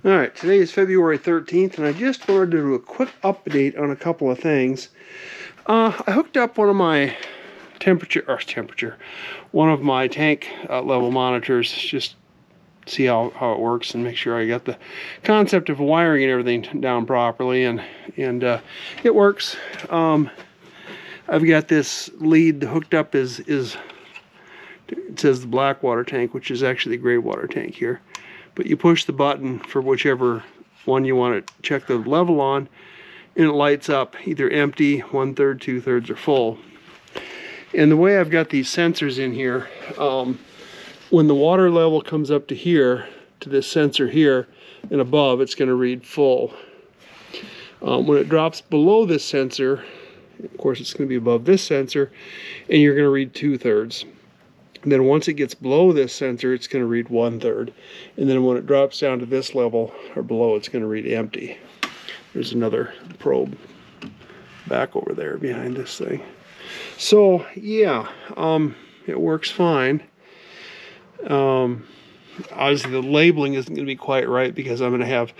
Alright, today is February 13th, and I just wanted to do a quick update on a couple of things. I hooked up one of my one of my tank level monitors, just see how it works and make sure I got the concept of wiring and everything down properly, and it works. I've got this lead hooked up it says the black water tank, which is actually the gray water tank here. But you push the button for whichever one you want to check the level on, and it lights up either empty, 1/3, 2/3, or full. And the way I've got these sensors in here, when the water level comes up to here, to this sensor here, and above, it's going to read full. When it drops below this sensor, of course it's going to be above this sensor, and you're going to read 2/3. And then once it gets below this sensor, it's going to read 1/3. And then when it drops down to this level or below, it's going to read empty. There's another probe back over there behind this thing. So yeah, it works fine. Obviously the labeling isn't going to be quite right because I'm going to have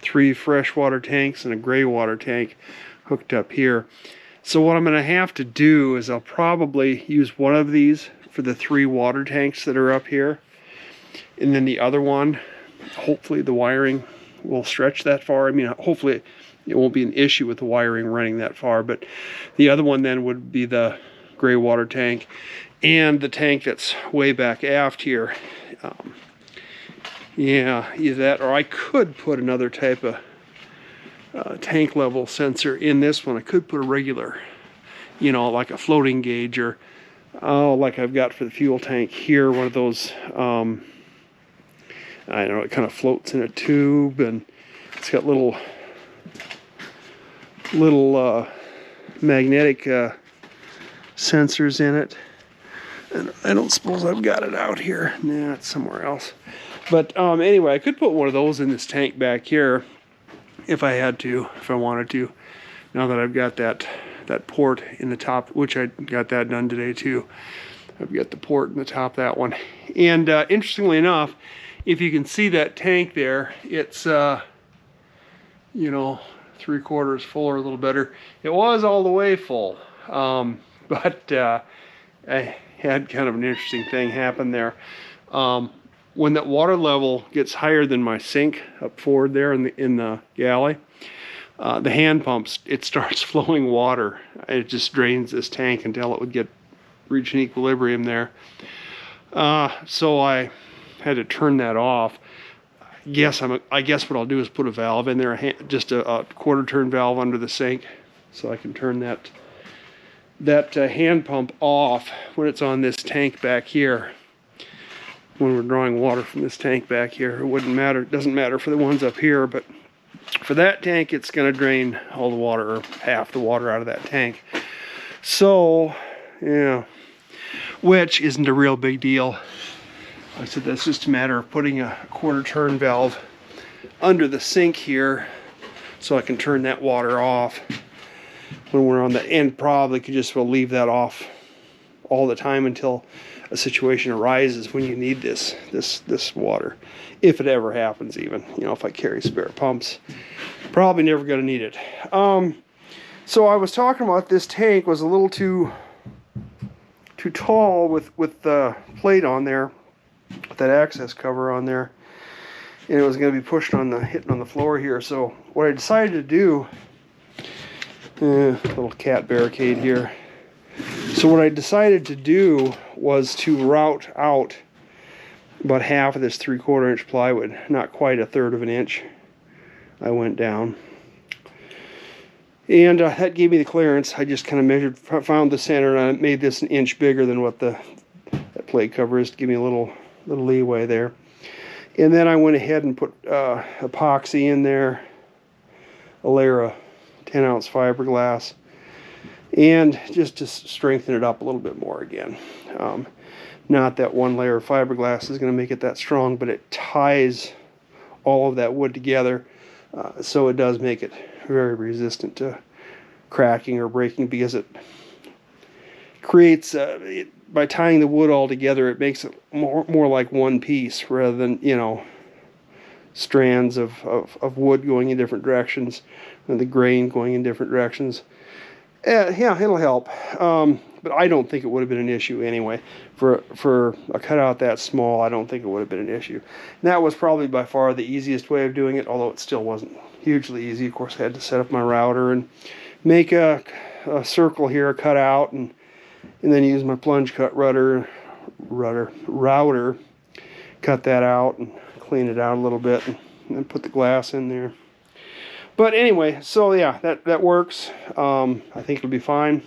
3 freshwater tanks and a gray water tank hooked up here. So what I'm going to have to do is I'll probably use one of these for the 3 water tanks that are up here, and then the other one, hopefully the wiring will stretch that far. I mean, hopefully it won't be an issue with the wiring running that far, but the other one then would be the gray water tank and the tank that's way back aft here. Yeah, either that, or I could put another type of tank level sensor in this one. I could put a regular, like a floating gauge, or like I've got for the fuel tank here, one of those, I don't know, it kind of floats in a tube, and it's got little magnetic sensors in it. And I don't suppose I've got it out here. Nah, it's somewhere else. But anyway, I could put one of those in this tank back here if I had to, if I wanted to. Now that I've got that port in the top, which I got that done today too. I've got the port in the top of that one. And interestingly enough, if you can see that tank there, it's 3/4 full or a little better. It was all the way full, but I had kind of an interesting thing happen there. When that water level gets higher than my sink up forward there in the galley, the hand pumps, it starts flowing water. It just drains this tank until it would reach an equilibrium there. So I had to turn that off. I guess what I'll do is put a valve in there, just a 1/4 turn valve under the sink, so I can turn that hand pump off when it's on this tank back here. When we're drawing water from this tank back here, it wouldn't matter. It doesn't matter for the ones up here, but for that tank, it's going to drain all the water, or half the water, out of that tank. So, yeah, which isn't a real big deal. I said that's just a matter of putting a 1/4 turn valve under the sink here, so I can turn that water off when we're on the end. Probably could just leave that off all the time until a situation arises when you need this water, if it ever happens. Even if I carry spare pumps, probably never going to need it. So I was talking about this tank was a little too tall with the plate on there, with that access cover on there, and it was going to be hitting on the floor here. So what I decided to do, little cat barricade here. So what I decided to do was to route out about half of this 3/4 inch plywood, not quite 1/3 of an inch. I went down, and that gave me the clearance. I just kind of measured, found the center, and I made this 1 inch bigger than what that plate cover is to give me a little leeway there. And then I went ahead and put epoxy in there, a layer of 10-ounce fiberglass, and just to strengthen it up a little bit more again. Not that one layer of fiberglass is going to make it that strong, but it ties all of that wood together, so it does make it very resistant to cracking or breaking, because it creates by tying the wood all together, it makes it more like one piece rather than, you know, strands of wood going in different directions and the grain going in different directions. Yeah, it'll help. But I don't think it would have been an issue anyway. For a cutout that small, I don't think it would have been an issue. And that was probably by far the easiest way of doing it, although it still wasn't hugely easy. Of course, I had to set up my router and make a circle here, a cutout, and then use my plunge cut router, cut that out and clean it out a little bit, and then put the glass in there. But anyway, so yeah, that works. I think it'll be fine,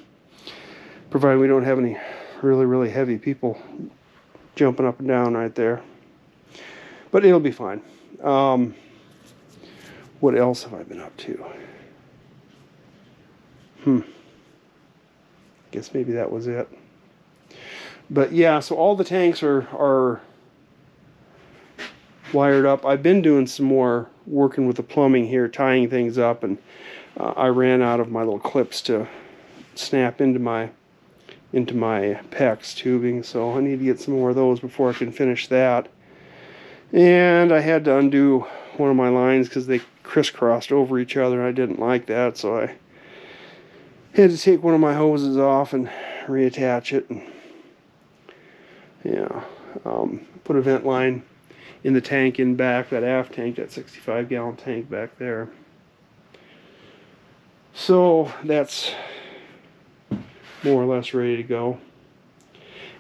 provided we don't have any really heavy people jumping up and down right there. But it'll be fine. What else have I been up to? Guess maybe that was it. But yeah, so all the tanks are wired up. I've been doing some more working with the plumbing here, tying things up, and I ran out of my little clips to snap into my PEX tubing, so I need to get some more of those before I can finish that. And I had to undo one of my lines because they crisscrossed over each other, and I didn't like that, so I had to take one of my hoses off and reattach it, and yeah, put a vent line in the tank in back, that aft tank, that 65-gallon tank back there. So that's more or less ready to go.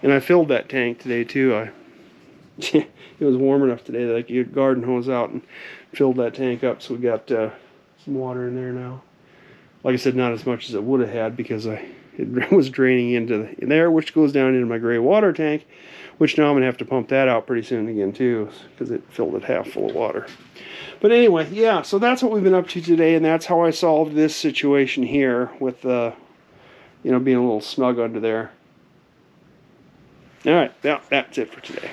And I filled that tank today too. It was warm enough today that I could get a garden hose out and filled that tank up, so we got some water in there now. Like I said, not as much as it would have had because it was draining into there, which goes down into my gray water tank, which now I'm going to have to pump that out pretty soon again too, because it filled it half full of water. But anyway, yeah, so that's what we've been up to today, and that's how I solved this situation here with you know, being a little snug under there. All right, yeah, that's it for today.